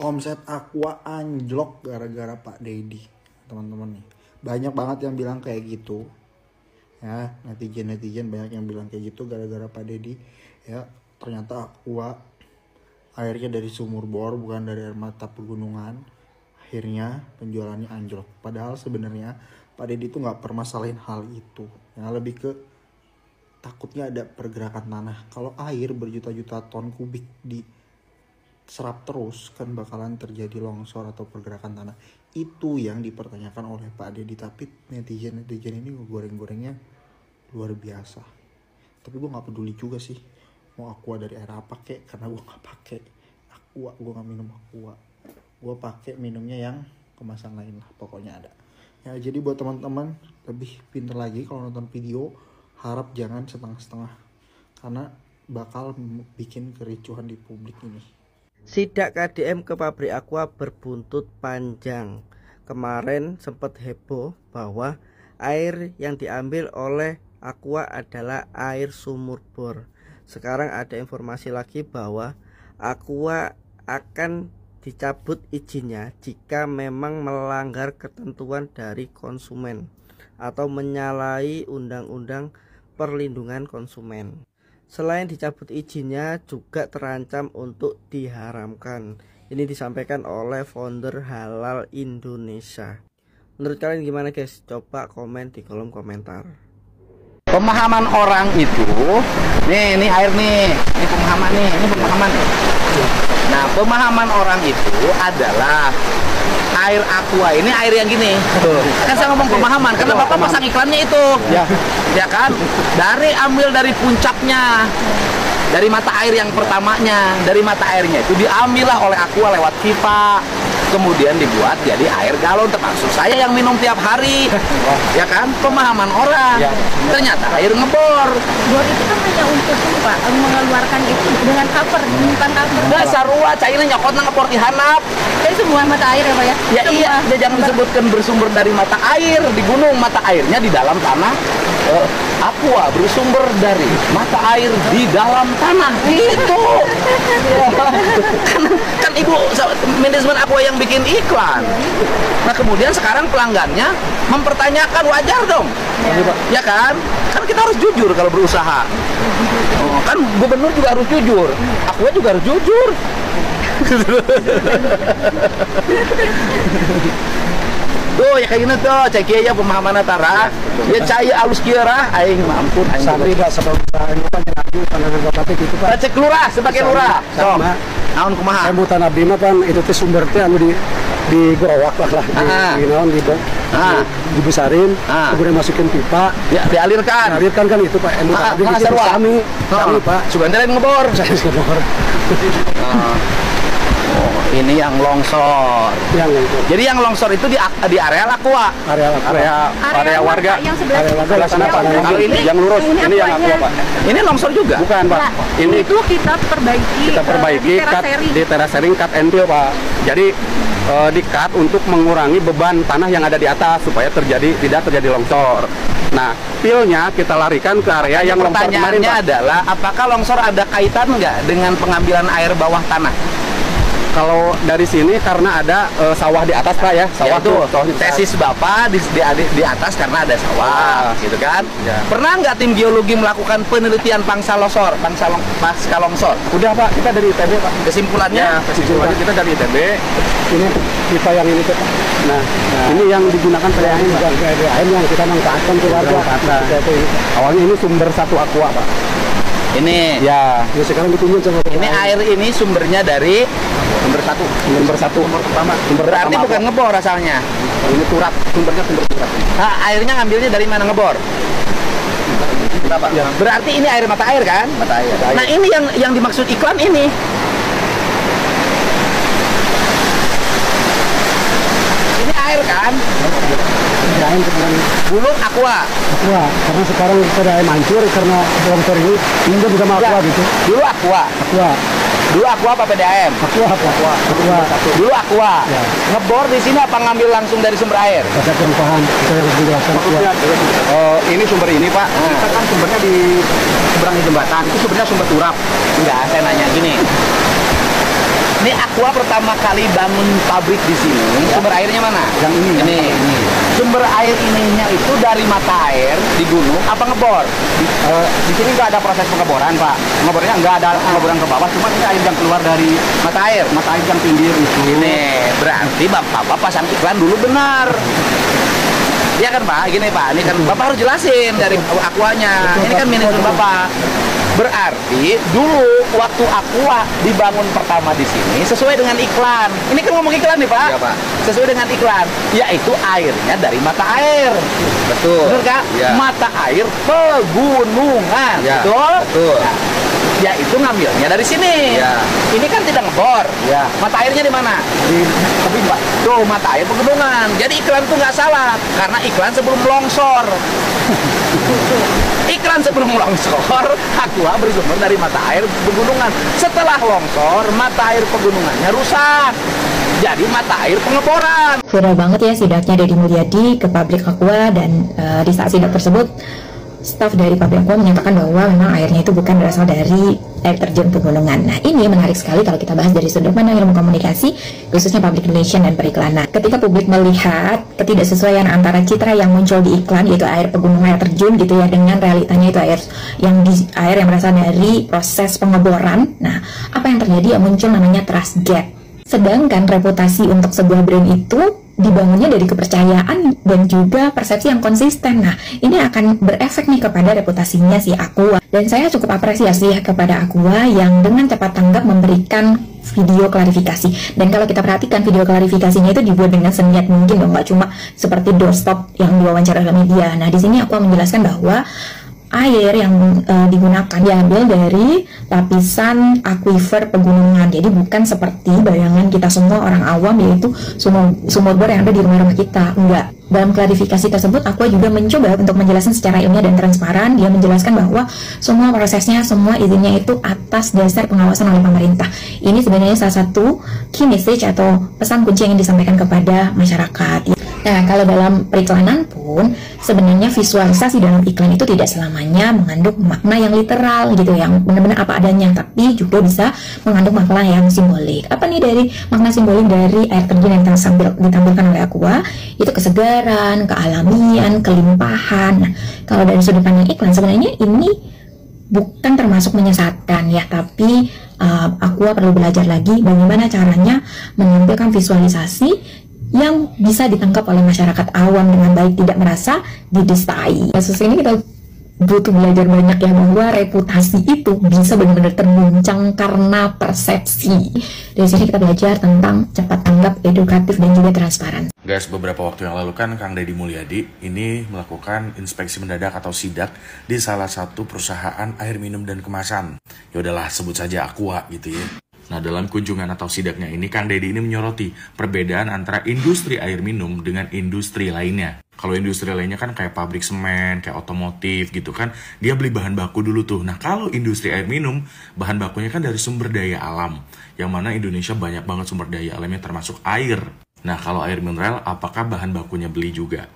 Omset Aqua anjlok gara-gara Pak Deddy, teman-teman nih. Banyak banget yang bilang kayak gitu. Ya, netizen banyak yang bilang kayak gitu gara-gara Pak Deddy. Ya, ternyata Aqua airnya dari sumur bor, bukan dari air mata pegunungan. Akhirnya penjualannya anjlok. Padahal sebenarnya Pak Deddy itu nggak permasalahin hal itu. Yang lebih ke takutnya ada pergerakan tanah. Kalau air berjuta-juta ton kubik diserap terus, kan bakalan terjadi longsor atau pergerakan tanah. Itu yang dipertanyakan oleh Pak Deddy. Tapi netizen ini goreng-gorengnya luar biasa. Tapi gue nggak peduli juga sih mau Aqua dari air apa kek, karena gue nggak pakai Aqua, gue nggak minum Aqua. Gue pakai minumnya yang kemasan lain lah, pokoknya ada. Ya, jadi buat teman-teman lebih pintar lagi kalau nonton video, harap jangan setengah-setengah, karena bakal bikin kericuhan di publik ini. Sidak KDM ke pabrik Aqua berbuntut panjang. Kemarin sempat heboh bahwa air yang diambil oleh Aqua adalah air sumur bor. Sekarang ada informasi lagi bahwa Aqua akan dicabut izinnya jika memang melanggar ketentuan dari konsumen atau menyalahi undang-undang perlindungan konsumen. Selain dicabut izinnya, juga terancam untuk diharamkan. Ini disampaikan oleh founder Halal Indonesia. Menurut kalian gimana guys? Coba komen di kolom komentar. Pemahaman orang itu, ini air nih, ini pemahaman nih, ini pemahaman nih. Nah, pemahaman orang itu adalah air Aqua ini air yang gini. Kan saya ngomong pemahaman, karena Bapak pasang iklannya itu. Ya kan? Ambil dari puncaknya. Dari mata air yang pertamanya, dari mata airnya itu diambillah oleh Aqua lewat pipa, kemudian dibuat jadi air galon, termasuk saya yang minum tiap hari. Ya kan? Pemahaman orang. Ternyata air ngebor. Bor itu kan hanya untuk Pak mengeluarkan itu dengan cover, bukan cover. Dasar ruah cairnya nyokot ngebor di hanap. Jadi semua mata air ya Pak ya? Ya iya, dia jangan disebutkan bersumber dari mata air di gunung, mata airnya di dalam tanah. Aqua bersumber dari mata air di dalam tanah. Itu kan ibu manajemen Aqua yang bikin iklan. Nah kemudian sekarang pelanggannya mempertanyakan, wajar dong, ya kan? Kan kita harus jujur kalau berusaha. Kan gubernur juga harus jujur, Aqua juga harus jujur. Tuh ya kayak gini tuh, cek aja pemahaman Tara. Ya cai alus kira, aing mampun aing. Sampai dah sebelum ini kan ngaju pandangan Bapak itu Pak. Cek lurah sebagai lurah. Sama. Naon kumaha? Saya butan abdi mah kan itu teh sumber teh anu di growak lah di naon dibesarin, kemudian masukin pipa, ya dialirkan. Dialirkan kan itu Pak. Emu abdi di kami Pak. Suganderen ngebor. Saya ngebor. Oh, ini yang longsor. Jadi yang longsor itu di area Aqua. Area warga. Yang sebelah sana Pak. Kalau ini yang lurus, ini yang Aqua Pak. Ini longsor juga? Bukan Pak. Ini itu kita perbaiki di terasering cut and fill Pak. Jadi di cut untuk mengurangi beban tanah yang ada di atas supaya tidak terjadi longsor. Nah, fillnya kita larikan ke area yang longsor kemarin. Pertanyaannya adalah, apakah longsor ada kaitan nggak dengan pengambilan air bawah tanah? Kalau dari sini karena ada sawah di atas Pak ya, sawah ya, itu tuh. Tesis Bapak di atas karena ada sawah, gitu kan? Ya. Pernah nggak tim geologi melakukan penelitian pasca longsor? Udah Pak, kita dari ITB Pak. Kesimpulannya kita dari ITB. Ini pipa yang ini Pak. Nah, ini yang digunakan PDAM bukan PDAM yang kita manfaatkan ke warga. Awalnya ini sumber satu Aqua Pak. Ini ya sekarang ditunjuk coba. Ini air ini sumbernya dari sumber satu pertama. Berarti bukan ngebor asalnya. Ini turap, sumbernya sumber turap. Nah, airnya ngambilnya dari mana ngebor? Ya. Berarti ini air mata air kan? Mata air. Nah, ini yang dimaksud iklan ini. Ini air kan? Dulu Aqua. Karena sekarang PDAM hancur karena longsor ini pinjam sama Aqua gitu. Dulu Aqua. Dulu Aqua apa PDAM? Aqua. Dulu Aqua. Ya. Ngebor di sini apa ngambil langsung dari sumber air? Saya kurang paham. Saya harus menjelaskan. Ini sumber ini Pak. Kita kan sumbernya di seberang jembatan. Itu sebenarnya sumber turap. Enggak, saya nanya gini. Ini Aqua pertama kali bangun pabrik di sini. Sumber airnya mana? Yang ini. Ini. Sumber air ininya itu dari mata air di gunung apa ngebor? Di sini nggak ada proses pengeboran, Pak. Pengebornya nggak ada pengeboran ke bawah, cuma ini air yang keluar dari Mata air. mata air yang pinggir itu. Ini berarti Bapak pasang iklan dulu benar. Iya kan Pak, gini Pak, ini kan Bapak harus jelasin dari Aquanya. Ini kan manajer Bapak. Berarti dulu waktu Aqua dibangun pertama di sini sesuai dengan iklan. Ini kan ngomong iklan nih Pak. Iya, Pak. Sesuai dengan iklan, yaitu airnya dari mata air. Betul. Benar Kak? Iya. Mata air pegunungan. Iya, Betul? betul. Nah, ya itu ngambilnya dari sini. Iya. Ini kan tidak ngebor. Iya. Mata airnya di mana? Di tebing, Pak. Tuh, mata air pegunungan. Jadi iklan tuh nggak salah, karena iklan sebelum longsor. Iklan sebelum longsor, Aqua bersumber dari mata air pegunungan. Setelah longsor, mata air pegunungannya rusak. Jadi mata air pengeboran. Viral banget ya sidaknya Deddy Mulyadi ke pabrik Aqua, dan di saat sidak tersebut staf dari pabrik Aqua menyatakan bahwa memang airnya itu bukan berasal dari air terjun pegunungan. Nah, ini menarik sekali kalau kita bahas dari sudut pandang ilmu komunikasi, khususnya public relation dan periklanan. Ketika publik melihat ketidaksesuaian antara citra yang muncul di iklan, yaitu air pegunungan, air terjun gitu ya, dengan realitanya itu air yang berasal dari proses pengeboran. Nah, apa yang terjadi? Ya, muncul namanya trust gap. Sedangkan reputasi untuk sebuah brand itu dibangunnya dari kepercayaan dan juga persepsi yang konsisten. Nah, ini akan berefek nih kepada reputasinya si Aqua. Dan saya cukup apresiasi ya kepada Aqua yang dengan cepat tanggap memberikan video klarifikasi. Dan kalau kita perhatikan video klarifikasinya itu dibuat dengan seniat mungkin dong, nggak cuma seperti doorstop yang diwawancara oleh media. Nah, di sini Aqua menjelaskan bahwa air yang digunakan diambil dari lapisan aquifer pegunungan. Jadi bukan seperti bayangan kita semua orang awam, yaitu sumur bor yang ada di rumah-rumah kita. Enggak. Dalam klarifikasi tersebut, Aqua juga mencoba untuk menjelaskan secara ilmiah dan transparan. Dia menjelaskan bahwa semua prosesnya, semua izinnya itu atas dasar pengawasan oleh pemerintah. Ini sebenarnya salah satu key message atau pesan kunci yang ingin disampaikan kepada masyarakat. Nah, kalau dalam periklanan pun sebenarnya visualisasi dalam iklan itu tidak selamanya mengandung makna yang literal gitu, yang benar-benar apa adanya, tapi juga bisa mengandung makna yang simbolik. Apa nih dari makna simbolik dari air terjun yang ditampilkan oleh Aqua? Itu kesegaran, kealamian, kelimpahan. Nah, kalau dari sudut pandang iklan sebenarnya ini bukan termasuk menyesatkan ya, tapi Aqua perlu belajar lagi bagaimana caranya menampilkan visualisasi yang bisa ditangkap oleh masyarakat awam dengan baik, tidak merasa didistai. Kasus ini kita butuh belajar banyak ya, bahwa reputasi itu bisa benar-benar terguncang karena persepsi. Dari sini kita belajar tentang cepat tanggap, edukatif, dan juga transparan. Guys, beberapa waktu yang lalu kan Kang Deddy Mulyadi ini melakukan inspeksi mendadak atau sidak di salah satu perusahaan air minum dan kemasan. Ya udahlah, sebut saja Aqua gitu ya. Nah, dalam kunjungan atau sidaknya ini, Kang Deddy ini menyoroti perbedaan antara industri air minum dengan industri lainnya. Kalau industri lainnya kan kayak pabrik semen, kayak otomotif gitu kan, dia beli bahan baku dulu tuh. Nah, kalau industri air minum, bahan bakunya kan dari sumber daya alam, yang mana Indonesia banyak banget sumber daya alamnya termasuk air. Nah, kalau air mineral, apakah bahan bakunya beli juga?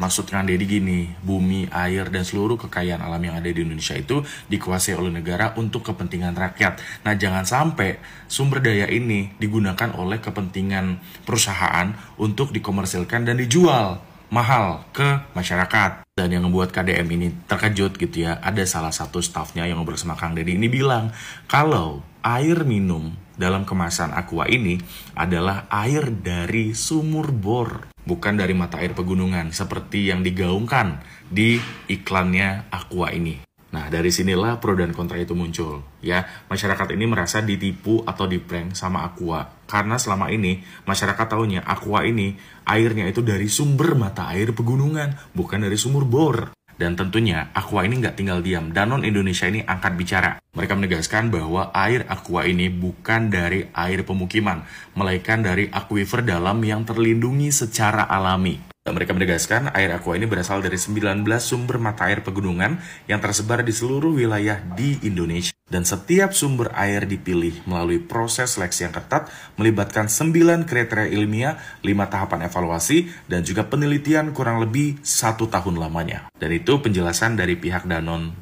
Maksud Kang Deddy gini, bumi, air, dan seluruh kekayaan alam yang ada di Indonesia itu dikuasai oleh negara untuk kepentingan rakyat. Nah, jangan sampai sumber daya ini digunakan oleh kepentingan perusahaan untuk dikomersilkan dan dijual mahal ke masyarakat. Dan yang membuat KDM ini terkejut gitu ya, ada salah satu stafnya yang ngobrol sama Kang Deddy ini bilang, kalau air minum dalam kemasan Aqua ini adalah air dari sumur bor, bukan dari mata air pegunungan seperti yang digaungkan di iklannya Aqua ini. Nah, dari sinilah pro dan kontra itu muncul. Ya, masyarakat ini merasa ditipu atau diprank sama Aqua. Karena selama ini, masyarakat taunya Aqua ini airnya itu dari sumber mata air pegunungan, bukan dari sumur bor. Dan tentunya Aqua ini nggak tinggal diam. Danone Indonesia ini angkat bicara. Mereka menegaskan bahwa air Aqua ini bukan dari air pemukiman, melainkan dari aquifer dalam yang terlindungi secara alami. Mereka menegaskan air Aqua ini berasal dari 19 sumber mata air pegunungan yang tersebar di seluruh wilayah di Indonesia. Dan setiap sumber air dipilih melalui proses seleksi yang ketat, melibatkan 9 kriteria ilmiah, 5 tahapan evaluasi, dan juga penelitian kurang lebih 1 tahun lamanya. Dan itu penjelasan dari pihak Danone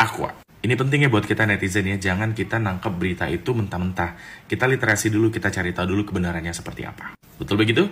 Aqua. Ini penting ya buat kita netizen ya, jangan kita nangkep berita itu mentah-mentah. Kita literasi dulu, kita cari tahu dulu kebenarannya seperti apa. Betul begitu?